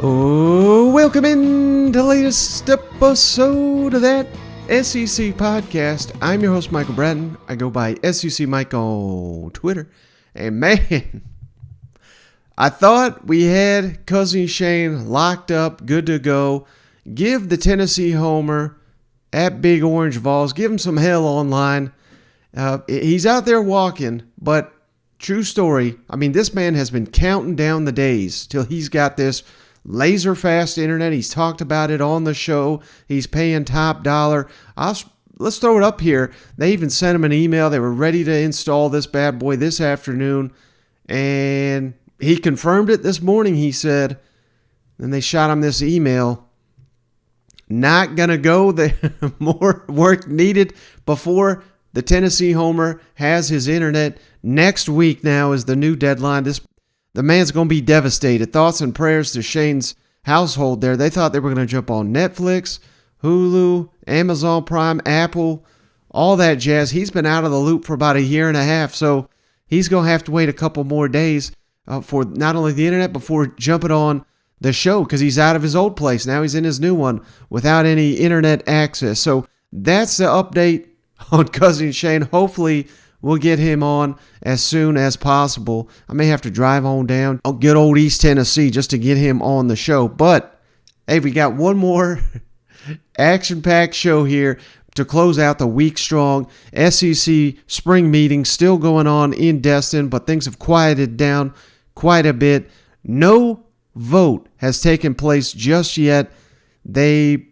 Oh, welcome in to the latest episode of that SEC podcast. I'm your host, Michael Bratton. I go by SEC Mike on Twitter. And man, I thought we had Cousin Shane locked up, good to go. Give the Tennessee homer at Big Orange Vols, give him some hell online. He's out there walking, but true story, I mean, this man has been counting down the days till he's got this laser fast internet. He's talked about it on the show. He's paying top dollar. Let's throw it up here. They even sent him an email. They were ready to install this bad boy this afternoon. And he confirmed it this morning, he said. Then they shot him this email. Not going to go. More work needed before the Tennessee homer has his internet. Next week now is the new deadline. The man's going to be devastated. Thoughts and prayers to Shane's household there. They thought they were going to jump on Netflix, Hulu, Amazon Prime, Apple, all that jazz. He's been out of the loop for about a year and a half, so he's going to have to wait a couple more days for not only the internet, but for jumping on the show because he's out of his old place. Now he's in his new one without any internet access. So that's the update on Cousin Shane. Hopefully we'll get him on as soon as possible. I may have to drive on down good old East Tennessee just to get him on the show. But, hey, we got one more action-packed show here to close out the week-strong SEC spring meeting still going on in Destin, but things have quieted down quite a bit. No vote has taken place just yet. They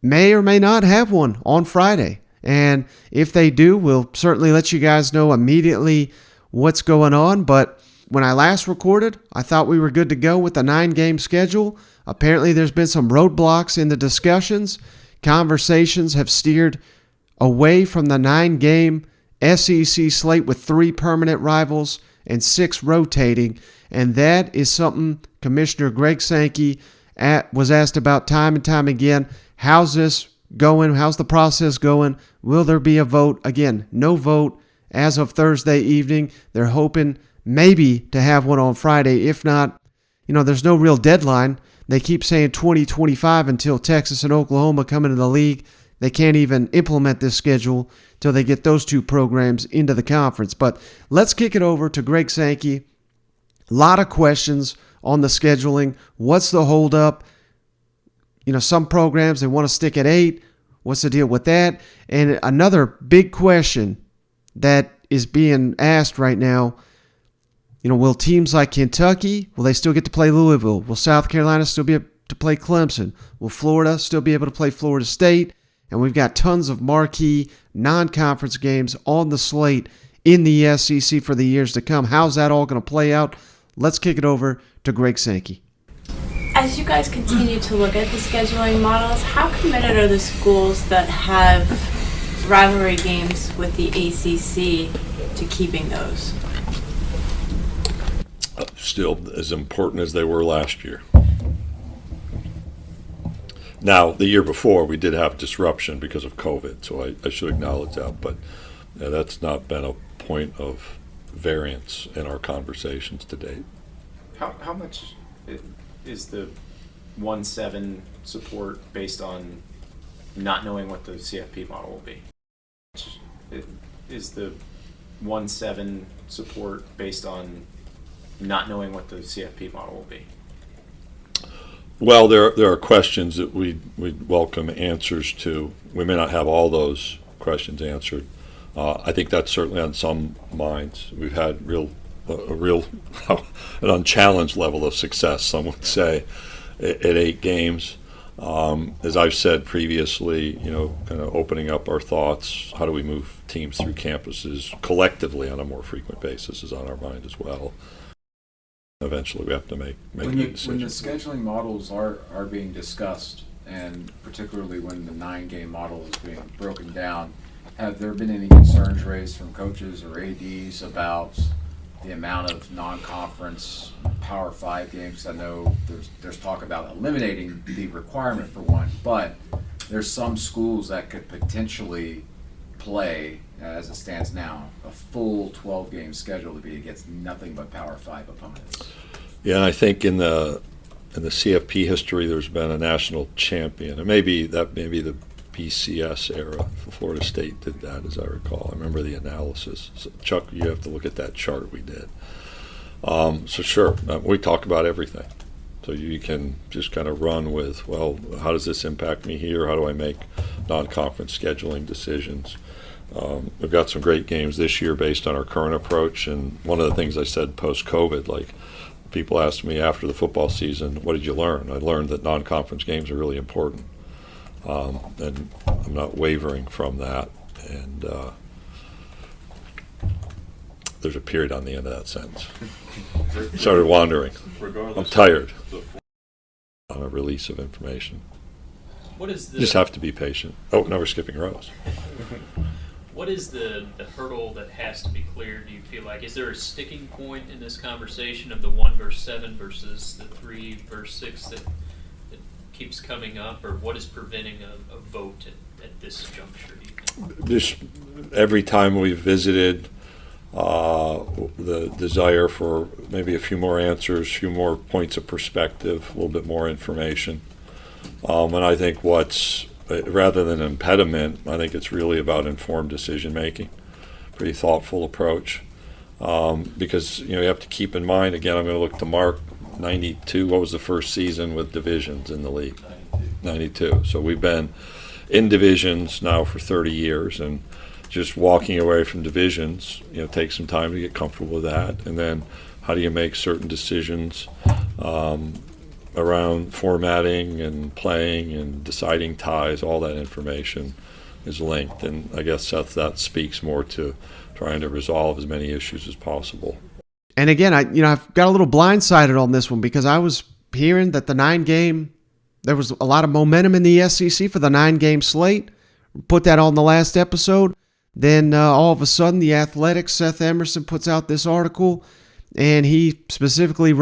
may or may not have one on Friday. And if they do, we'll certainly let you guys know immediately what's going on. But when I last recorded, I thought we were good to go with the 9-game schedule. Apparently, there's been some roadblocks in the discussions. Conversations have steered away from the 9-game SEC slate with 3 permanent rivals and 6 rotating. And that is something Commissioner Greg Sankey was asked about time and time again. How's this going? How's the process going? Will there be a vote? Again, no vote as of Thursday evening. They're hoping maybe to have one on Friday. If not, there's no real deadline. They keep saying 2025 until Texas and Oklahoma come into the league. They can't even implement this schedule till they get those 2 programs into the conference. But let's kick it over to Greg Sankey. A lot of questions on the scheduling. What's the holdup? Some programs, they want to stick at 8. What's the deal with that? And another big question that is being asked right now, will teams like Kentucky, will they still get to play Louisville? Will South Carolina still be able to play Clemson? Will Florida still be able to play Florida State? And we've got tons of marquee non-conference games on the slate in the SEC for the years to come. How's that all going to play out? Let's kick it over to Greg Sankey. As you guys continue to look at the scheduling models, how committed are the schools that have rivalry games with the ACC to keeping those? Still as important as they were last year. Now, the year before, we did have disruption because of COVID, so I should acknowledge that, but that's not been a point of variance in our conversations to date. How much is the 1-7 support based on not knowing what the CFP model will be? Is the 1-7 support based on not knowing what the CFP model will be? Well, there are questions that we'd welcome answers to. We may not have all those questions answered. I think that's certainly on some minds. We've had an unchallenged level of success, some would say, at 8 games. As I've said previously, kind of opening up our thoughts, how do we move teams through campuses collectively on a more frequent basis is on our mind as well. Eventually we have to make a decision. When the scheduling models are being discussed, and particularly when the 9-game model is being broken down, have there been any concerns raised from coaches or ADs about the amount of non-conference Power 5 games? I know there's talk about eliminating the requirement for one, but there's some schools that could potentially play, as it stands now, a full 12-game schedule to be against nothing but Power 5 opponents. Yeah, and I think in the in the CFP history, there's been a national champion, and maybe the BCS era. Florida State did that, as I recall. I remember the analysis. So Chuck, you have to look at that chart we did. So sure, we talk about everything. So you can just kind of run with, well, how does this impact me here? How do I make non-conference scheduling decisions? We've got some great games this year based on our current approach. And one of the things I said post-COVID, like people asked me after the football season, what did you learn? I learned that non-conference games are really important. And I'm not wavering from that. And there's a period on the end of that sentence. Started wandering. I'm tired. On a release of information. What is the, Just have to be patient. Oh, no, we're skipping rows. What is the hurdle that has to be cleared, do you feel like? Is there a sticking point in this conversation of the 1 versus 7 versus the 3 versus 6 that keeps coming up? Or what is preventing a vote at this juncture, do you think? Just every time we've visited, the desire for maybe a few more answers, a few more points of perspective, a little bit more information. And I think rather than an impediment, I think it's really about informed decision making, pretty thoughtful approach. Because you have to keep in mind, again, I'm going to look to Mark, 92, what was the first season with divisions in the league? 92. So we've been in divisions now for 30 years, and just walking away from divisions, takes some time to get comfortable with that. And then how do you make certain decisions around formatting and playing and deciding ties? All that information is linked. And I guess that speaks more to trying to resolve as many issues as possible. And again, I've got a little blindsided on this one because I was hearing that there was a lot of momentum in the SEC for the 9-game slate. Put that on the last episode. Then all of a sudden, the Athletic, Seth Emerson, puts out this article, and he specifically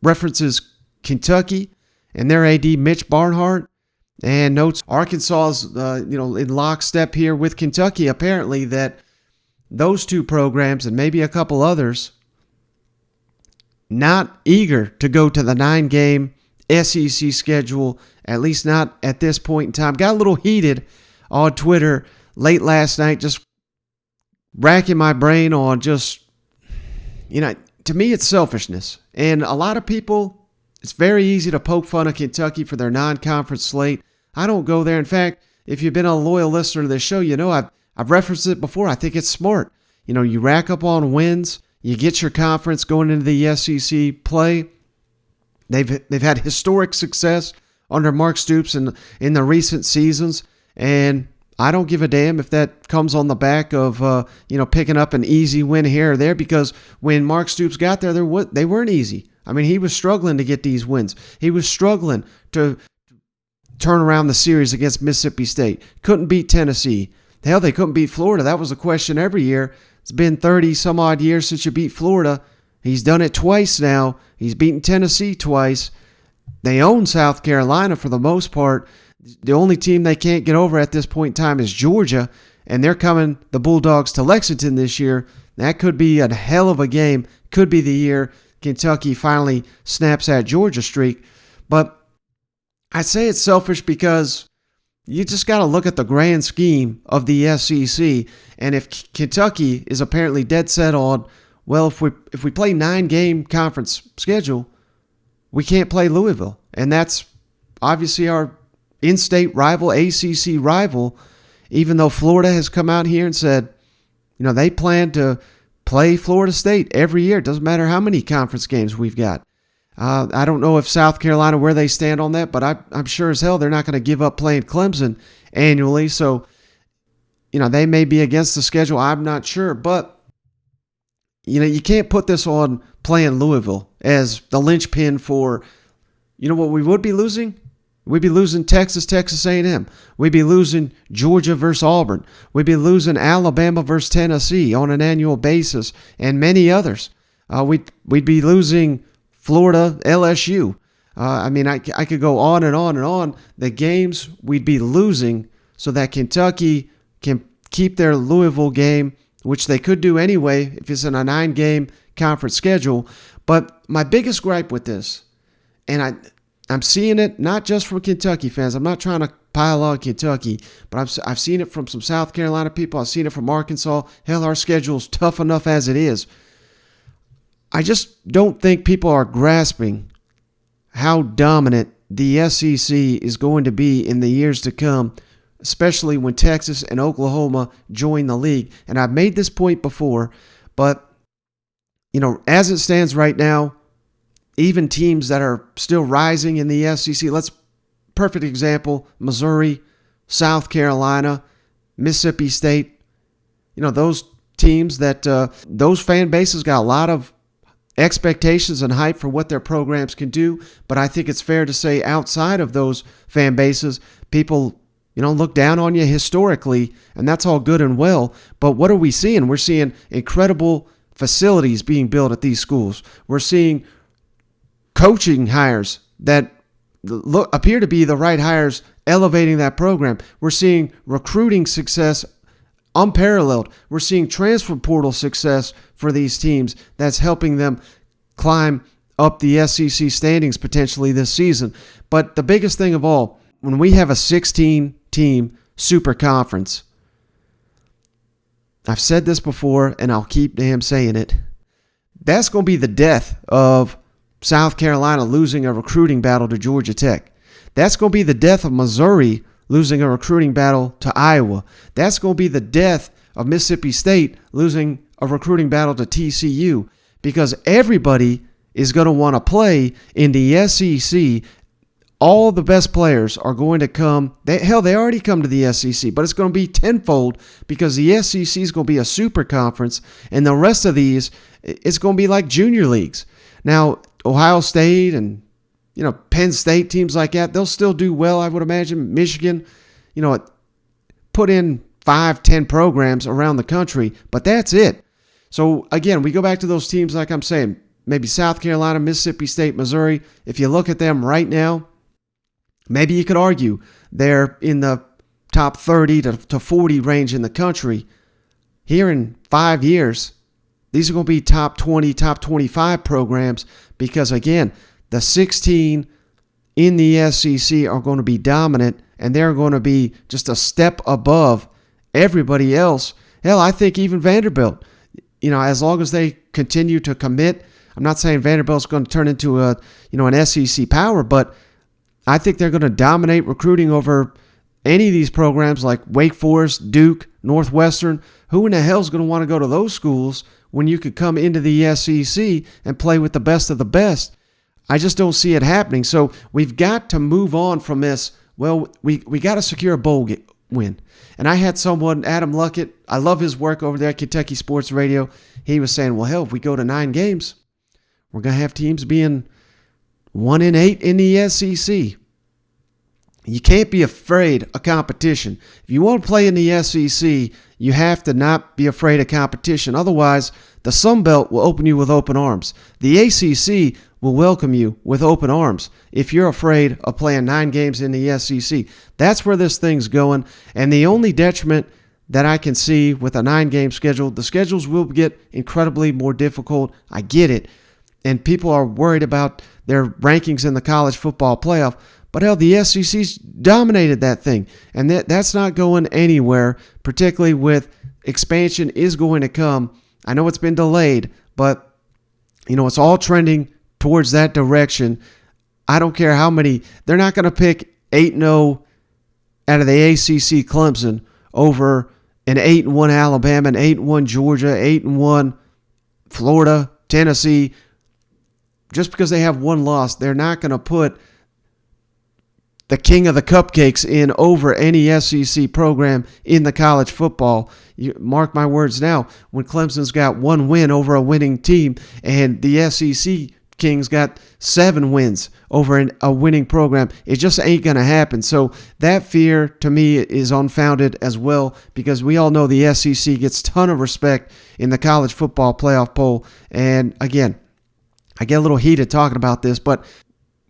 references Kentucky and their AD, Mitch Barnhart, and notes Arkansas is in lockstep here with Kentucky, apparently, that those two programs and maybe a couple others not eager to go to the 9-game SEC schedule, at least not at this point in time. Got a little heated on Twitter late last night, just racking my brain on just, to me it's selfishness. And a lot of people, it's very easy to poke fun of Kentucky for their non-conference slate. I don't go there. In fact, if you've been a loyal listener to this show, I've referenced it before. I think it's smart. You rack up on wins, you get your conference going into the SEC play. They've had historic success under Mark Stoops in the recent seasons, and I don't give a damn if that comes on the back of picking up an easy win here or there, because when Mark Stoops got there, they weren't easy. I mean, he was struggling to get these wins. He was struggling to turn around the series against Mississippi State. Couldn't beat Tennessee. Hell, they couldn't beat Florida. That was a question every year. It's been 30 some odd years since you beat Florida. He's done it twice now. He's beaten Tennessee twice. They own South Carolina for the most part. The only team they can't get over at this point in time is Georgia, and they're coming, the Bulldogs, to Lexington this year. That could be a hell of a game. Could be the year Kentucky finally snaps that Georgia streak. But I say it's selfish because you just got to look at the grand scheme of the SEC. And if Kentucky is apparently dead set on, well, if we play 9-game conference schedule, we can't play Louisville. And that's obviously our in-state rival, ACC rival, even though Florida has come out here and said, they plan to play Florida State every year. It doesn't matter how many conference games we've got. I don't know if South Carolina, where they stand on that, but I'm sure as hell they're not going to give up playing Clemson annually. So, they may be against the schedule. I'm not sure. But, you can't put this on playing Louisville as the linchpin for, what we would be losing? We'd be losing Texas A&M. We'd be losing Georgia versus Auburn. We'd be losing Alabama versus Tennessee on an annual basis, and many others. We'd be losing Florida, LSU. I could go on and on and on. The games we'd be losing so that Kentucky can keep their Louisville game, which they could do anyway if it's in a 9-game conference schedule. But my biggest gripe with this, and I'm seeing it not just from Kentucky fans. I'm not trying to pile on Kentucky, but I've seen it from some South Carolina people. I've seen it from Arkansas. Hell, our schedule's tough enough as it is. I just don't think people are grasping how dominant the SEC is going to be in the years to come, especially when Texas and Oklahoma join the league. And I've made this point before, but as it stands right now, even teams that are still rising in the SEC, perfect example, Missouri, South Carolina, Mississippi State, those teams that those fan bases got a lot of expectations and hype for what their programs can do. But I think it's fair to say outside of those fan bases, people, look down on you historically, and that's all good and well. But what are we seeing? We're seeing incredible facilities being built at these schools. We're seeing coaching hires that appear to be the right hires, elevating that program. We're seeing recruiting success unparalleled. We're seeing transfer portal success for these teams that's helping them climb up the SEC standings potentially this season. But the biggest thing of all, when we have a 16-team super conference, I've said this before and I'll keep damn saying it, that's going to be the death of South Carolina losing a recruiting battle to Georgia Tech. That's going to be the death of Missouri losing a recruiting battle to Iowa. That's going to be the death of Mississippi State losing a recruiting battle to TCU, because everybody is going to want to play in the SEC. All the best players are going to come. They already come to the SEC, but it's going to be tenfold because the SEC is going to be a super conference, and the rest of these, it's going to be like junior leagues. Now, Ohio State and Penn State, teams like that, they'll still do well, I would imagine. Michigan, put in 5-10 programs around the country, but that's it. So again, we go back to those teams like I'm saying, maybe South Carolina, Mississippi State, Missouri. If you look at them right now, maybe you could argue they're in the top 30 to 40 range in the country. Here in 5 years, these are going to be top 20, top 25 programs because, again, the 16 in the SEC are going to be dominant, and they're going to be just a step above everybody else. Hell, I think even Vanderbilt, as long as they continue to commit, I'm not saying Vanderbilt's going to turn into an SEC power, but I think they're going to dominate recruiting over any of these programs like Wake Forest, Duke, Northwestern. Who in the hell is going to want to go to those schools when you could come into the SEC and play with the best of the best? I just don't see it happening. So we've got to move on from this. Well, we got to secure a bowl win. And I had someone, Adam Luckett, I love his work over there at Kentucky Sports Radio. He was saying, well, hell, if we go to 9 games, we're going to have teams being 1-8 in the SEC. You can't be afraid of competition. If you want to play in the SEC, you have to not be afraid of competition. Otherwise, the Sun Belt will open you with open arms. The ACC will welcome you with open arms if you're afraid of playing 9 games in the SEC. That's where this thing's going. And the only detriment that I can see with a 9-game schedule, the schedules will get incredibly more difficult. I get it. And people are worried about their rankings in the college football playoff. But hell, the SEC's dominated that thing. And that's not going anywhere, particularly with expansion is going to come. I know it's been delayed, but it's all trending towards that direction. I don't care how many. They're not going to pick 8-0 out of the ACC Clemson over an 8-1 Alabama, an 8-1 Georgia, 8-1 Florida, Tennessee. Just because they have one loss, they're not going to put the king of the cupcakes in over any SEC program in the college football. You mark my words now, when Clemson's got 1 win over a winning team and the SEC Kings got 7 wins over a winning program, it just ain't going to happen. So that fear to me is unfounded as well, because we all know the SEC gets a ton of respect in the college football playoff poll. And again, I get a little heated talking about this, but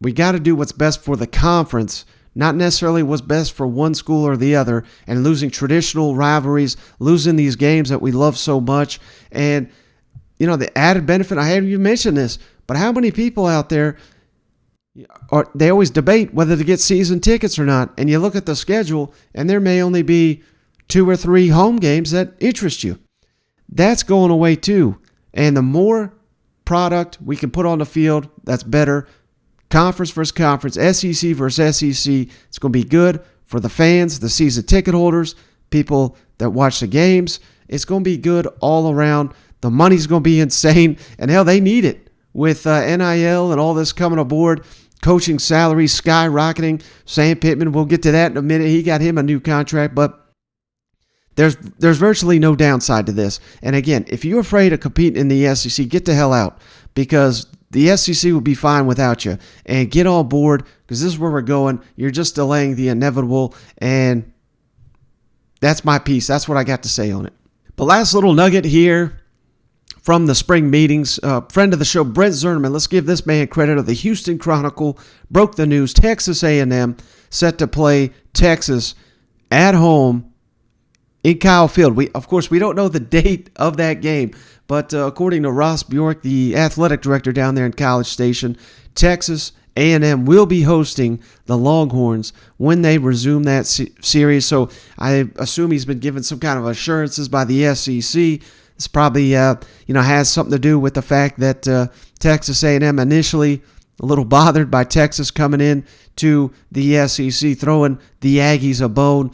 we got to do what's best for the conference, not necessarily what's best for one school or the other, and losing traditional rivalries, losing these games that we love so much. And, the added benefit, I haven't even mentioned this, but how many people out there or they always debate whether to get season tickets or not. And you look at the schedule, and there may only be 2 or 3 home games that interest you. That's going away too. And the more product we can put on the field, that's better. Conference versus conference, SEC versus SEC. It's going to be good for the fans, the season ticket holders, people that watch the games. It's going to be good all around. The money's going to be insane. And hell, they need it with NIL and all this coming aboard. Coaching salaries skyrocketing. Sam Pittman, we'll get to that in a minute. He got him a new contract, but there's virtually no downside to this. And again, if you're afraid of competing in the SEC, get the hell out, because the SEC will be fine without you. And get on board, because this is where we're going. You're just delaying the inevitable, and that's my piece. That's what I got to say on it. But last little nugget here from the spring meetings. Friend of the show, Brent Zerneman. Let's give this man credit. Of the Houston Chronicle broke the news. Texas A&M set to play Texas at home in Kyle Field. Of course, we don't know the date of that game, but according to Ross Bjork, the athletic director down there in College Station, Texas A&M will be hosting the Longhorns when they resume that series. So I assume he's been given some kind of assurances by the SEC. This probably has something to do with the fact that Texas A&M initially a little bothered by Texas coming in to the SEC, throwing the Aggies a bone.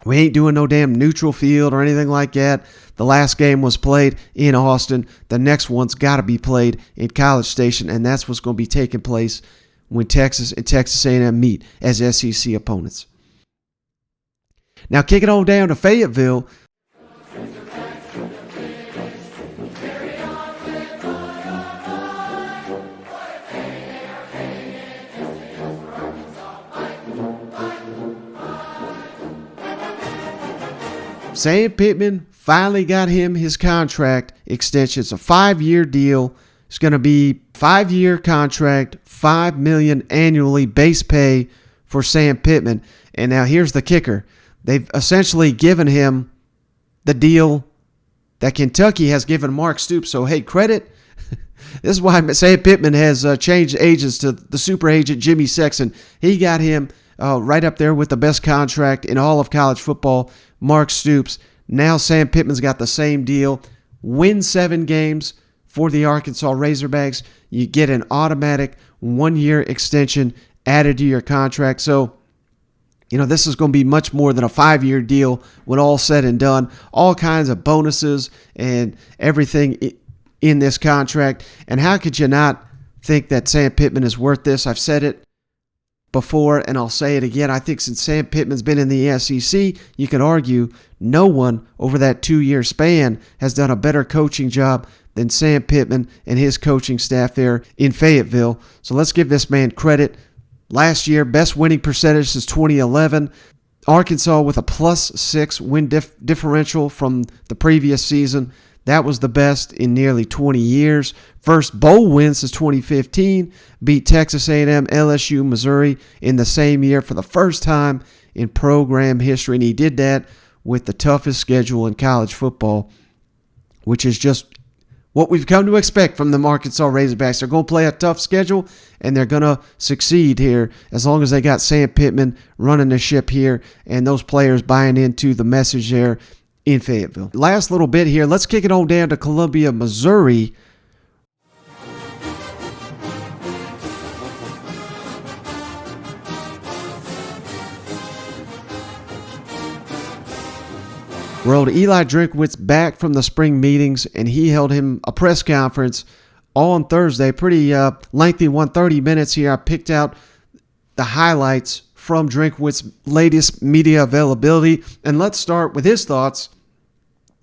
We ain't doing no damn neutral field or anything like that. The last game was played in Austin. The next one's got to be played in College Station, and that's what's going to be taking place when Texas and Texas A&M meet as SEC opponents. Now, kick it on down to Fayetteville. Sam Pittman finally got him his contract extension. It's a 5-year deal. It's going to be 5-year contract, $5 million annually base pay for Sam Pittman. And now here's the kicker. They've essentially given him the deal that Kentucky has given Mark Stoops. So, hey, credit. This is why Sam Pittman has changed agents to the super agent Jimmy Sexton. He got him right up there with the best contract in all of college football, Mark Stoops. Now Sam Pittman's got the same deal. Win 7 games for the Arkansas Razorbacks. You get an automatic 1-year extension added to your contract. So, this is going to be much more than a 5-year deal when all said and done. All kinds of bonuses and everything in this contract. And how could you not think that Sam Pittman is worth this? I've said it before, and I'll say it again. I think since Sam Pittman's been in the SEC, you could argue no one over that 2-year span has done a better coaching job than Sam Pittman and his coaching staff there in Fayetteville. So let's give this man credit. Last year, best winning percentage since 2011. Arkansas with a +6 win differential from the previous season. That was the best in nearly 20 years. First bowl win since 2015. Beat Texas A&M, LSU, Missouri in the same year for the first time in program history. And he did that with the toughest schedule in college football, which is just what we've come to expect from the Arkansas Razorbacks. They're going to play a tough schedule, and they're going to succeed here as long as they got Sam Pittman running the ship here and those players buying into the message there in Fayetteville. Last little bit here. Let's kick it on down to Columbia, Missouri. Where Eli Drinkwitz back from the spring meetings, and he held him a press conference on Thursday. Pretty lengthy one, 30 minutes here. I picked out the highlights from Drinkwitz's latest media availability. And let's start with his thoughts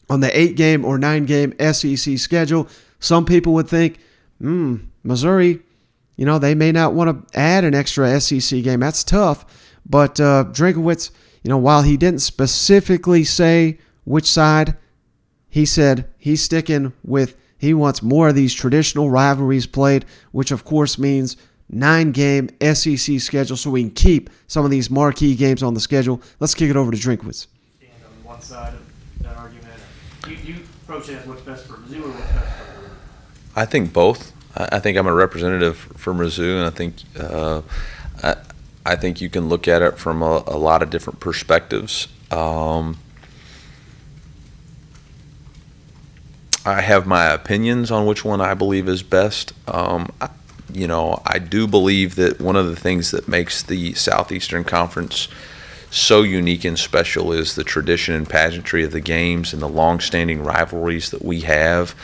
on the 8-game or 9-game SEC schedule. Some people would think, Missouri, they may not want to add an extra SEC game. That's tough. But Drinkwitz, while he didn't specifically say which side, he said he's sticking with, he wants more of these traditional rivalries played, which of course means 9-game SEC schedule so we can keep some of these marquee games on the schedule. Let's kick it over to Drinkwitz. Stand on one side of that argument. You approach it as what's best for Mizzou or what's best for Missouri? I think both. I think I'm a representative for Mizzou, and I think you can look at it from a lot of different perspectives. I have my opinions on which one I believe is best. I do believe that one of the things that makes the Southeastern Conference so unique and special is the tradition and pageantry of the games and the long-standing rivalries that we have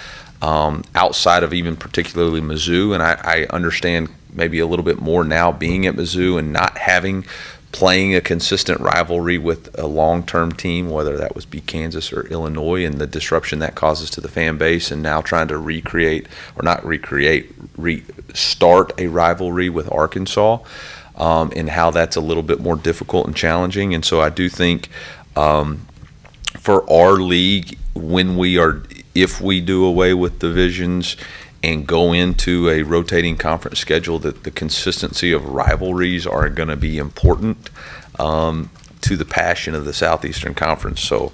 outside of even particularly Mizzou. And I understand maybe a little bit more now being at Mizzou and not playing a consistent rivalry with a long-term team, whether that was be Kansas or Illinois, and the disruption that causes to the fan base, and now trying to restart a rivalry with Arkansas, and how that's a little bit more difficult and challenging. And so I do think for our league, if we do away with divisions and go into a rotating conference schedule, that the consistency of rivalries are going to be important to the passion of the Southeastern Conference. So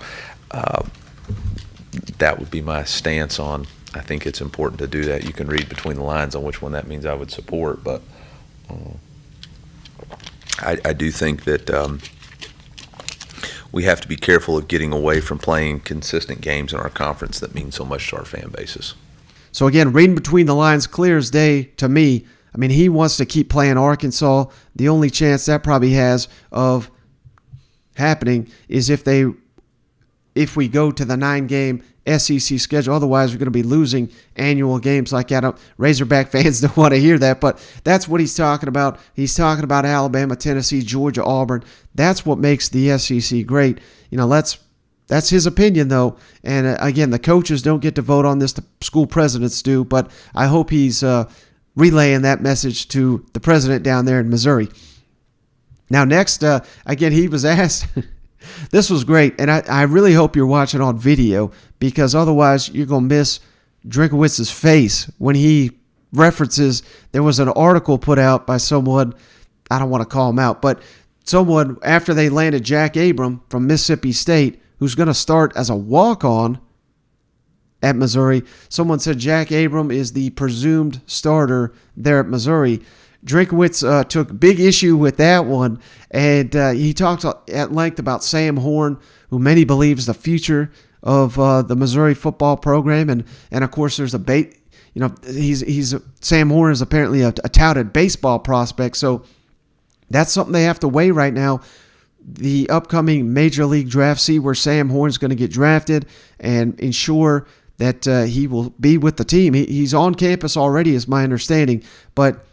that would be my stance on. I think it's important to do that. You can read between the lines on which one that means I would support, but I do think that we have to be careful of getting away from playing consistent games in our conference that mean so much to our fan bases. So again, reading between the lines, clear as day to me. I mean, he wants to keep playing Arkansas. The only chance that probably has of happening is if we go to the 9-game SEC schedule. Otherwise, we're going to be losing annual games like that. Razorback fans don't want to hear that, but that's what he's talking about. He's talking about Alabama, Tennessee, Georgia, Auburn. That's what makes the SEC great. That's his opinion, though. And again, the coaches don't get to vote on this. The school presidents do. But I hope he's relaying that message to the president down there in Missouri. Now, next, again, he was asked. This was great. And I really hope you're watching on video, because otherwise you're going to miss Drinkwitz's face when he references. There was an article put out by someone. I don't want to call him out, but someone after they landed Jack Abram from Mississippi State, who's going to start as a walk-on at Missouri. Someone said Jack Abram is the presumed starter there at Missouri. Drinkwitz took big issue with that one, and he talked at length about Sam Horn, who many believe is the future of the Missouri football program, and of course there's a Sam Horn is apparently a touted baseball prospect, so that's something they have to weigh right now. The upcoming Major League Draft, see where Sam Horn's going to get drafted and ensure that he will be with the team. He's on campus already, is my understanding, but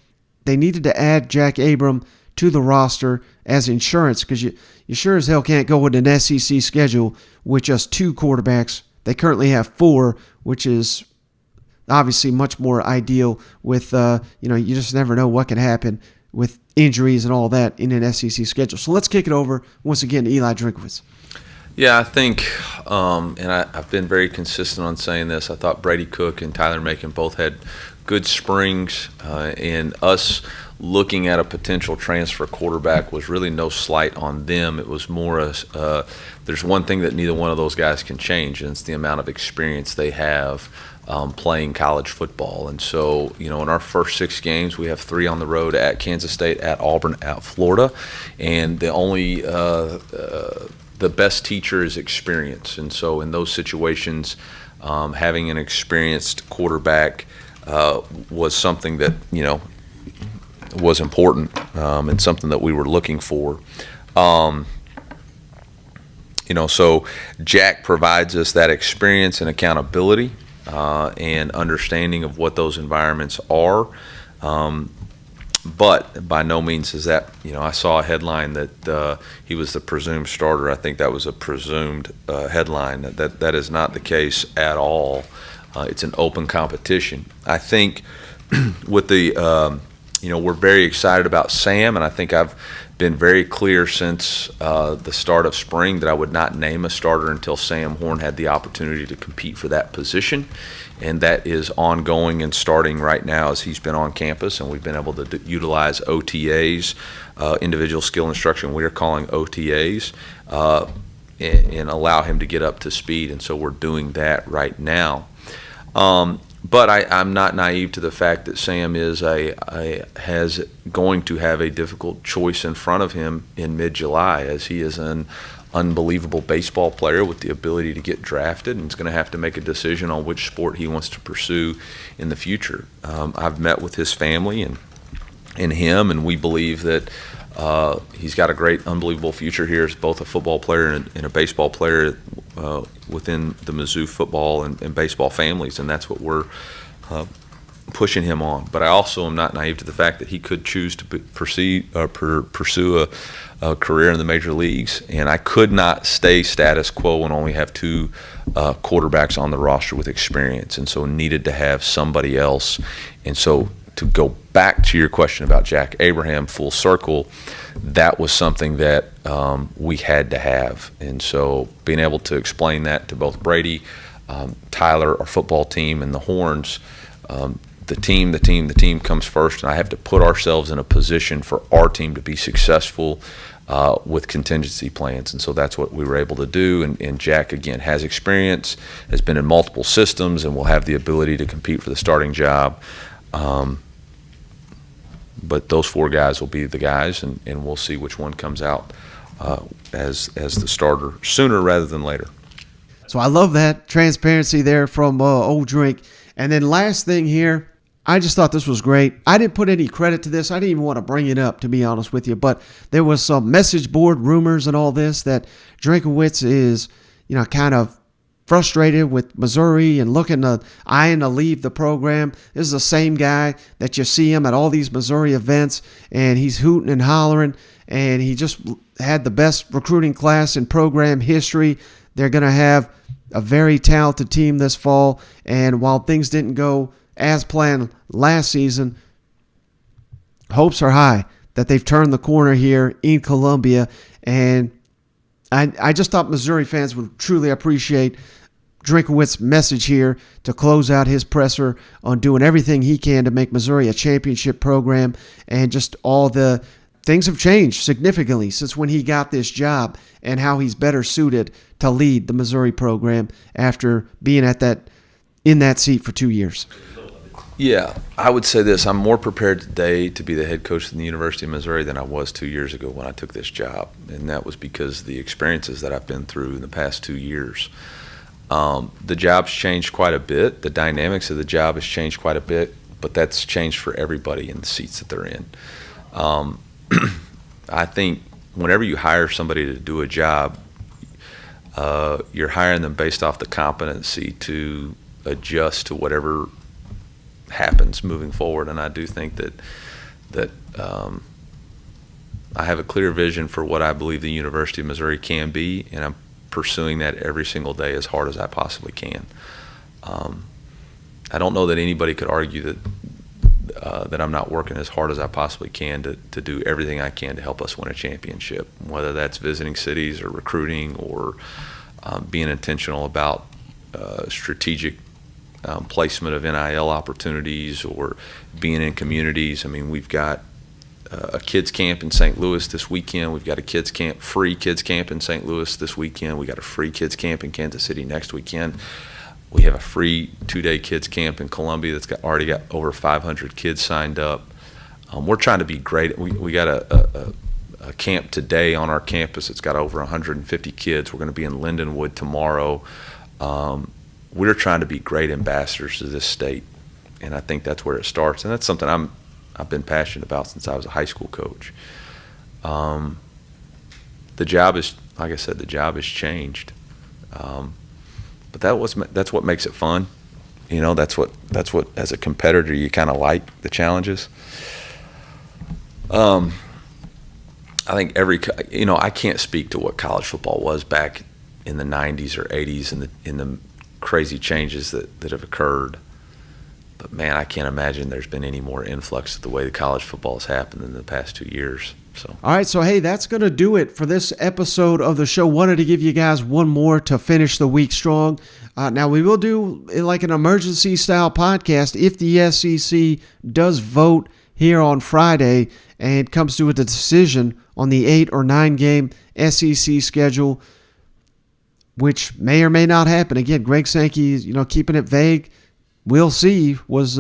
they needed to add Jack Abram to the roster as insurance, because you sure as hell can't go with an SEC schedule with just 2 quarterbacks. They currently have 4, which is obviously much more ideal with, you just never know what can happen with injuries and all that in an SEC schedule. So let's kick it over once again to Eli Drinkwitz. Yeah, I think, and I've been very consistent on saying this, I thought Brady Cook and Tyler Macon both had good springs, and us looking at a potential transfer quarterback was really no slight on them. It was more there's one thing that neither one of those guys can change, and it's the amount of experience they have playing college football. And so, in our first 6 games, we have 3 on the road at Kansas State, at Auburn, at Florida, and the best teacher is experience. And so in those situations, having an experienced quarterback was something that, was important, and something that we were looking for. So Jack provides us that experience and accountability and understanding of what those environments are. But by no means is that, I saw a headline that he was the presumed starter. I think that was a presumed headline. That is not the case at all. It's an open competition. I think with the, we're very excited about Sam, and I think I've been very clear since the start of spring that I would not name a starter until Sam Horn had the opportunity to compete for that position. And that is ongoing and starting right now as he's been on campus, and we've been able to utilize OTAs, individual skill instruction, we are calling OTAs, and allow him to get up to speed. And so we're doing that right now. But I'm not naive to the fact that Sam is going to have a difficult choice in front of him in mid-July, as he is an unbelievable baseball player with the ability to get drafted, and is going to have to make a decision on which sport he wants to pursue in the future. I've met with his family and him, and we believe that he's got a great, unbelievable future here as both a football player and a baseball player within the Mizzou football and baseball families, and that's what we're pushing him on. But I also am not naive to the fact that he could choose to pursue a career in the major leagues, and I could not stay status quo and only have two quarterbacks on the roster with experience, and so needed to have somebody else. And so to go back to your question about Jack Abraham, full circle, that was something that we had to have. And so being able to explain that to both Brady, Tyler, our football team, and the Horns, the team comes first, and I have to put ourselves in a position for our team to be successful with contingency plans. And so that's what we were able to do. And Jack, again, has experience, has been in multiple systems, and will have the ability to compete for the starting job. But those four guys will be the guys, and we'll see which one comes out as the starter sooner rather than later. So I love that transparency there from Old Drink. And then last thing here, I just thought this was great. I didn't put any credit to this. I didn't even want to bring it up, to be honest with you. But there was some message board rumors and all this that Drinkwitz is, kind of frustrated with Missouri and eyeing to leave the program. This is the same guy that you see him at all these Missouri events, and he's hooting and hollering, and he just had the best recruiting class in program history. They're going to have a very talented team this fall, and while things didn't go as planned last season, hopes are high that they've turned the corner here in Columbia, and I just thought Missouri fans would truly appreciate Drinkwitz's message here to close out his presser on doing everything he can to make Missouri a championship program, and just all the things have changed significantly since when he got this job, and how he's better suited to lead the Missouri program after being in that seat for 2 years. Yeah, I would say this. I'm more prepared today to be the head coach in the University of Missouri than I was 2 years ago when I took this job. And that was because of the experiences that I've been through in the past 2 years. The job's changed quite a bit. The dynamics of the job has changed quite a bit, but that's changed for everybody in the seats that they're in. I think whenever you hire somebody to do a job, you're hiring them based off the competency to adjust to whatever happens moving forward. And I do think that I have a clear vision for what I believe the University of Missouri can be, and I'm pursuing that every single day as hard as I possibly can. I don't know that anybody could argue that I'm not working as hard as I possibly can to do everything I can to help us win a championship, whether that's visiting cities or recruiting or being intentional about strategic placement of NIL opportunities or being in communities. I mean, we've got a kids camp in St. Louis this weekend. We've got a free kids camp in St. Louis this weekend. We got a free kids camp in Kansas City next weekend. We have a free 2-day kids camp in Columbia that's already got over 500 kids signed up. We're trying to be great. We got a camp today on our campus. It's got over 150 kids. We're going to be in Lindenwood tomorrow. We're trying to be great ambassadors to this state, and I think that's where it starts. And that's something I've been passionate about since I was a high school coach. The job is, like I said, the job has changed. But that's what makes it fun. That's what as a competitor you kind of like the challenges. I think I can't speak to what college football was back in the 90s or 80s and in the crazy changes that have occurred. But man, I can't imagine there's been any more influx of the way the college football has happened in the past 2 years. So. All right, so hey, that's going to do it for this episode of the show. Wanted to give you guys one more to finish the week strong. Now, we will do like an emergency-style podcast if the SEC does vote here on Friday and comes to a decision on the 8 or 9 game SEC schedule, which may or may not happen. Again, Greg Sankey is, keeping it vague. we'll see was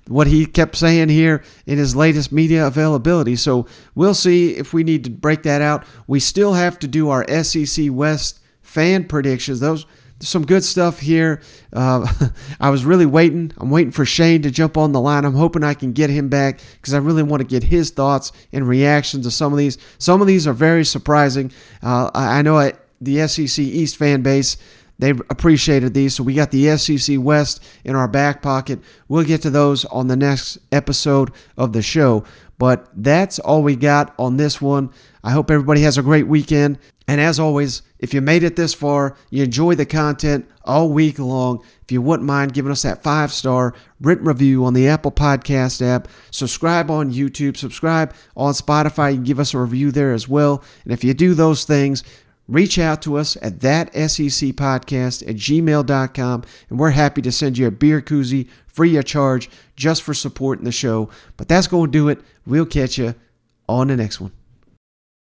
what he kept saying here in his latest media availability. So we'll see if we need to break that out. We still have to do our SEC West fan predictions. Those some good stuff here. I was really waiting. I'm waiting for Shane to jump on the line. I'm hoping I can get him back because I really want to get his thoughts and reactions to some of these. Some of these are very surprising. I know the SEC East fan base, they appreciated these, so we got the SEC West in our back pocket. We'll get to those on the next episode of the show. But that's all we got on this one. I hope everybody has a great weekend. And as always, if you made it this far, you enjoy the content all week long, if you wouldn't mind giving us that 5-star written review on the Apple Podcast app, subscribe on YouTube, subscribe on Spotify, you can give us a review there as well. And if you do those things, reach out to us at thatsecpodcast@gmail.com, and we're happy to send you a beer koozie free of charge just for supporting the show. But that's going to do it. We'll catch you on the next one.